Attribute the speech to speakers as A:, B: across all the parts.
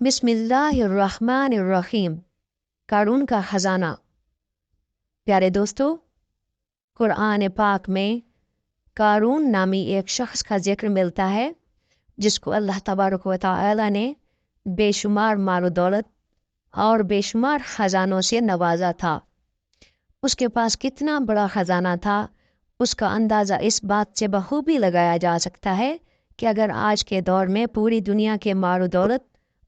A: بسم اللہ الرحمن الرحیم۔ قارون کا خزانہ۔ پیارے دوستو، قرآن پاک میں قارون نامی ایک شخص کا ذکر ملتا ہے جس کو اللہ تبارک و تعالی نے بے شمار مال و دولت اور بے شمار خزانوں سے نوازا تھا۔ اس کے پاس کتنا بڑا خزانہ تھا، اس کا اندازہ اس بات سے بخوبی لگایا جا سکتا ہے کہ اگر آج کے دور میں پوری دنیا کے مال و دولت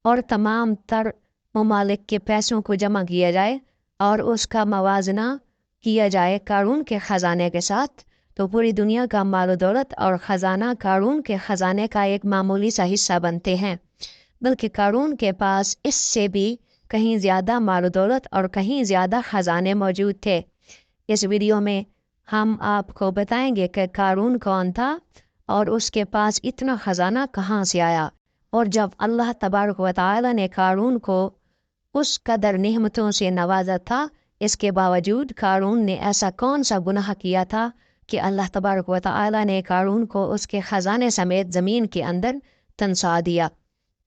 A: اور تمام تر ممالک کے پیسوں کو جمع کیا جائے اور اس کا موازنہ کیا جائے قارون کے خزانے کے ساتھ، تو پوری دنیا کا مال و دولت اور خزانہ قارون کے خزانے کا ایک معمولی سا حصہ بنتے ہیں۔ بلکہ قارون کے پاس اس سے بھی کہیں زیادہ مال و دولت اور کہیں زیادہ خزانے موجود تھے۔ اس ویڈیو میں ہم آپ کو بتائیں گے کہ قارون کون تھا اور اس کے پاس اتنا خزانہ کہاں سے آیا، اور جب اللہ تبارک و تعالی نے قارون کو اس قدر نعمتوں سے نوازا تھا، اس کے باوجود قارون نے ایسا کون سا گناہ کیا تھا کہ اللہ تبارک و تعالی نے قارون کو اس کے خزانے سمیت زمین کے اندر تنسا دیا۔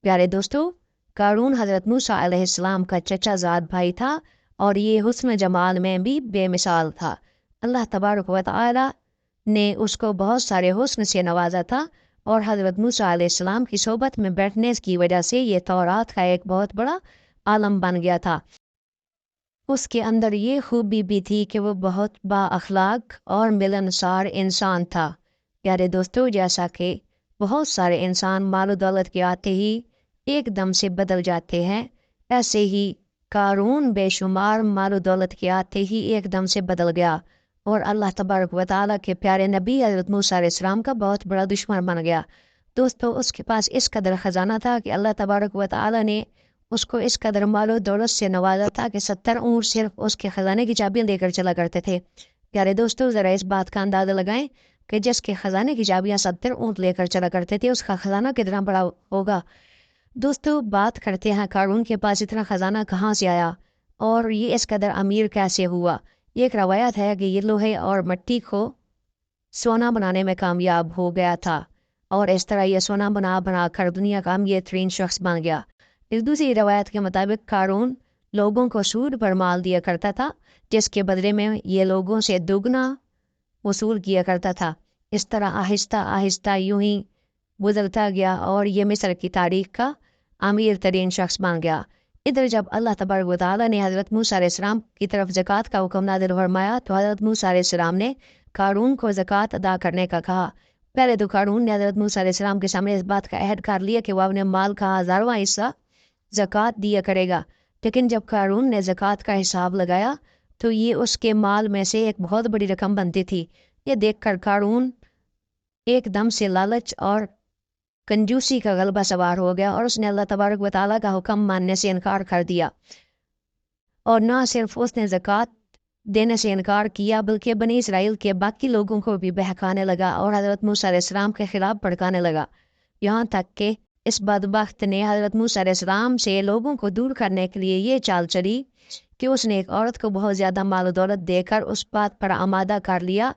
A: پیارے دوستو، قارون حضرت موسیٰ علیہ السلام کا چچا زاد بھائی تھا اور یہ حسن جمال میں بھی بے مثال تھا۔ اللہ تبارک و تعالی نے اس کو بہت سارے حسن سے نوازا تھا، اور حضرت موسیٰ علیہ السلام کی صحبت میں بیٹھنے کی وجہ سے یہ تورات کا ایک بہت بڑا عالم بن گیا تھا۔ اس کے اندر یہ خوبی بھی تھی کہ وہ بہت با اخلاق اور ملنسار انسان تھا۔ پیارے دوستو، جیسا کہ بہت سارے انسان مال و دولت کے آتے ہی ایک دم سے بدل جاتے ہیں، ایسے ہی قارون بے شمار مال و دولت کے آتے ہی ایک دم سے بدل گیا اور اللہ تبارک و تعالیٰ کے پیارے نبی حضرت موسیٰ علیہ السلام کا بہت بڑا دشمن بن گیا۔ دوستو، اس کے پاس اس قدر خزانہ تھا کہ اللہ تبارک و تعالیٰ نے اس کو اس قدر مال و دولت سے نوازا تھا کہ 70 اونٹ صرف اس کے خزانے کی چابیاں لے کر چلا کرتے تھے۔ پیارے دوستو، ذرا اس بات کا اندازہ لگائیں کہ جس کے خزانے کی چابیاں 70 اونٹ لے کر چلا کرتے تھے، اس کا خزانہ کتنا بڑا ہوگا۔ دوستو، بات کرتے ہیں قارون کے پاس اتنا خزانہ کہاں سے آیا اور یہ اس قدر امیر کیسے ہوا۔ ایک روایت ہے کہ یہ لوہے اور مٹی کو سونا بنانے میں کامیاب ہو گیا تھا اور اس طرح یہ سونا بنا بنا کر دنیا کا امیر ترین شخص بن گیا۔ اس دوسری روایت کے مطابق قارون لوگوں کو سود پر مال دیا کرتا تھا، جس کے بدلے میں یہ لوگوں سے دگنا وصول کیا کرتا تھا۔ اس طرح آہستہ آہستہ یوں ہی گزرتا گیا اور یہ مصر کی تاریخ کا امیر ترین شخص بن گیا۔ ادھر جب اللہ تبارک و تعالیٰ نے حضرت موسیٰ علیہ السلام کی طرف زکوٰۃ کا حکم نازل فرمایا تو حضرت موسیٰ علیہ السلام نے قارون کو زکوٰۃ ادا کرنے کا کہا۔ پہلے تو قارون نے حضرت موسیٰ علیہ السلام کے سامنے اس بات کا عہد کر لیا کہ وہ اپنے مال کا 1000واں حصہ زکوٰۃ دیا کرے گا، لیکن جب قارون نے زکوٰۃ کا حساب لگایا تو یہ اس کے مال میں سے ایک بہت بڑی رقم بنتی تھی۔ یہ دیکھ کر قارون ایک دم سے لالچ اور کنجوسی کا غلبہ سوار ہو گیا اور اس نے اللہ تبارک و تعالیٰ کا حکم ماننے سے انکار کر دیا، اور نہ صرف اس نے زکوٰۃ دینے سے انکار کیا بلکہ بنی اسرائیل کے باقی لوگوں کو بھی بہکانے لگا اور حضرت موسیٰ علیہ السلام کے خلاف بھڑکانے لگا، یہاں تک کہ اس بدبخت نے حضرت موسیٰ علیہ السلام سے لوگوں کو دور کرنے کے لیے یہ چال چلی کہ اس نے ایک عورت کو بہت زیادہ مال و دولت دے کر اس بات پر آمادہ کر لیا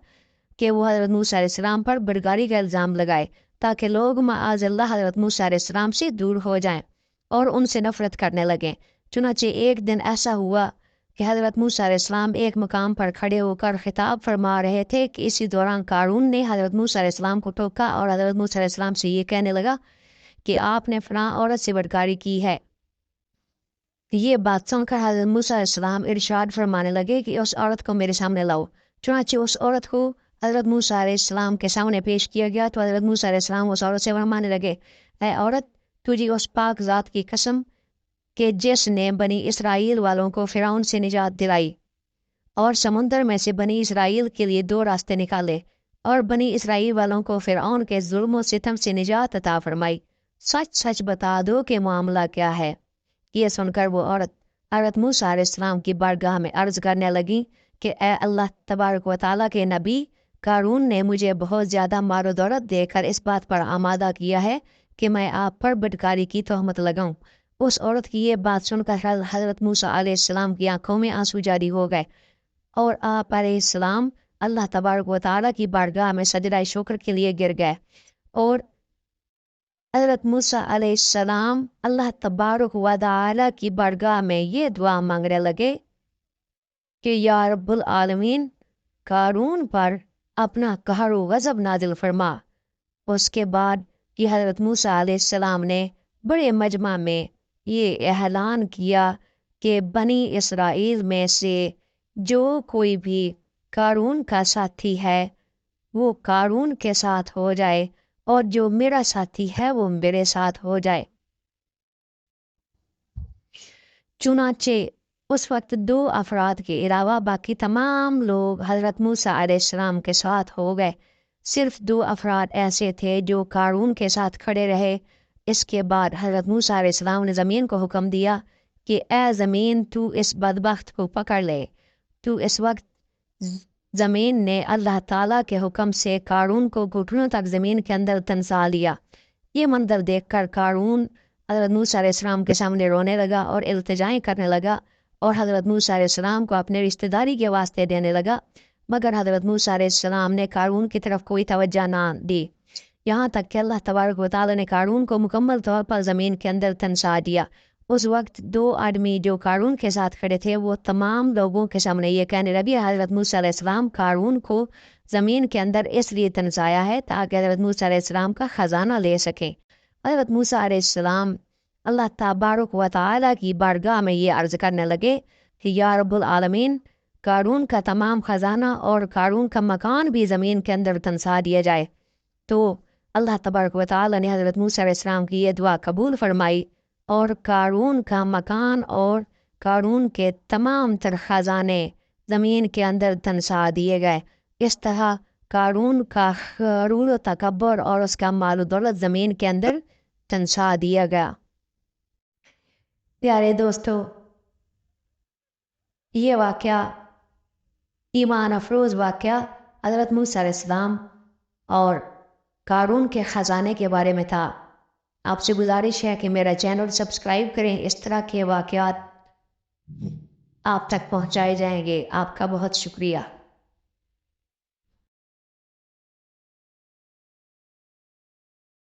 A: کہ وہ حضرت موسیٰ علیہ السلام پر بدکاری کا الزام لگائے تاکہ لوگ معاذ اللہ حضرت موسیٰ علیہ السلام سے دور ہو جائیں اور ان سے نفرت کرنے لگیں۔ چنانچہ ایک دن ایسا ہوا کہ حضرت موسیٰ علیہ السلام ایک مقام پر کھڑے ہو کر خطاب فرما رہے تھے کہ اسی دوران قارون نے حضرت موسیٰ علیہ السلام کو ٹوکا اور حضرت موسیٰ علیہ السلام سے یہ کہنے لگا کہ آپ نے فلاں عورت سے بدکاری کی ہے۔ یہ بات سن کر حضرت موسیٰ علیہ السلام ارشاد فرمانے لگے کہ اس عورت کو میرے سامنے لاؤ۔ چنانچہ اس عورت کو حضرت موسیٰ علیہ السلام کے سامنے پیش کیا گیا تو حضرت موسیٰ علیہ السلام اس عورت سے فرمانے لگے، اے عورت، تجھے اس پاک ذات کی قسم کہ جس نے بنی اسرائیل والوں کو فرعون سے نجات دلائی اور سمندر میں سے بنی اسرائیل کے لیے 2 راستے نکالے اور بنی اسرائیل والوں کو فرعون کے ظلم و ستم سے نجات عطا فرمائی، سچ سچ بتا دو کہ معاملہ کیا ہے۔ یہ سن کر وہ عورت حضرت موسیٰ علیہ السلام کی بارگاہ میں عرض کرنے لگی کہ اے اللہ تبارک و تعالیٰ کے نبی، قارون نے مجھے بہت زیادہ مال و دولت دے کر اس بات پر آمادہ کیا ہے کہ میں آپ پر بدکاری کی تہمت لگاؤں۔ اس عورت کی یہ بات سن کر حضرت موسیٰ علیہ السلام کی آنکھوں میں آنسو جاری ہو گئے اور آپ علیہ السلام اللہ تبارک و تعالیٰ کی بارگاہ میں سجدہ شکر کے لیے گر گئے اور حضرت موسیٰ علیہ السلام اللہ تبارک و تعالی کی بارگاہ میں یہ دعا مانگنے لگے کہ یا رب العالمین قارون پر اپنا قہر و غضب نازل فرما۔ اس کے بعد کہ حضرت موسیٰ علیہ السلام نے بڑے مجمع میں یہ اعلان کیا کہ بنی اسرائیل میں سے جو کوئی بھی قارون کا ساتھی ہے وہ قارون کے ساتھ ہو جائے، اور جو میرا ساتھی ہے وہ میرے ساتھ ہو جائے۔ چنانچہ اس وقت 2 افراد کے علاوہ باقی تمام لوگ حضرت موسیٰ علیہ السلام کے ساتھ ہو گئے۔ صرف 2 افراد ایسے تھے جو قارون کے ساتھ کھڑے رہے۔ اس کے بعد حضرت موسیٰ علیہ السلام نے زمین کو حکم دیا کہ اے زمین تو اس بدبخت کو پکڑ لے۔ تو اس وقت زمین نے اللہ تعالیٰ کے حکم سے قارون کو گھٹنوں تک زمین کے اندر دھنسا لیا۔ یہ منظر دیکھ کر قارون حضرت موسیٰ علیہ السلام کے سامنے رونے لگا اور التجائیں کرنے لگا، اور حضرت موسیٰ علیہ السلام کو اپنے رشتہ داری کے واسطے دینے لگا، مگر حضرت موسیٰ علیہ السلام نے قارون کی طرف کوئی توجہ نہ دی، یہاں تک کہ اللہ تبارک و تعالیٰ نے قارون کو مکمل طور پر زمین کے اندر دھنسا دیا۔ اس وقت 2 آدمی جو قارون کے ساتھ کھڑے تھے وہ تمام لوگوں کے سامنے یہ کہنے لگے حضرت موسیٰ علیہ السلام قارون کو زمین کے اندر اس لیے دھنسایا ہے تاکہ حضرت موسیٰ علیہ السلام کا خزانہ لے سکیں۔ حضرت موسیٰ علیہ السلام اللہ تبارک و تعالیٰ کی بارگاہ میں یہ عرض کرنے لگے کہ یا رب العالمین قارون کا تمام خزانہ اور قارون کا مکان بھی زمین کے اندر دھنسا دیا جائے۔ تو اللہ تبارک و تعالیٰ نے حضرت موسیٰ علیہ السلام کی یہ دعا قبول فرمائی، اور قارون کا مکان اور قارون کے تمام تر خزانے زمین کے اندر دھنسا دیے گئے۔ اس طرح قارون کا غرور و تکبر اور اس کا مال و دولت زمین کے اندر دھنسا دیا گیا۔ پیارے دوستو، یہ واقعہ ایمان افروز واقعہ حضرت موسیٰ علیہ السلام اور قارون کے خزانے کے بارے میں تھا۔ آپ سے گزارش ہے کہ میرا چینل سبسکرائب کریں، اس طرح کے واقعات آپ تک پہنچائے جائیں گے۔ آپ کا بہت شکریہ۔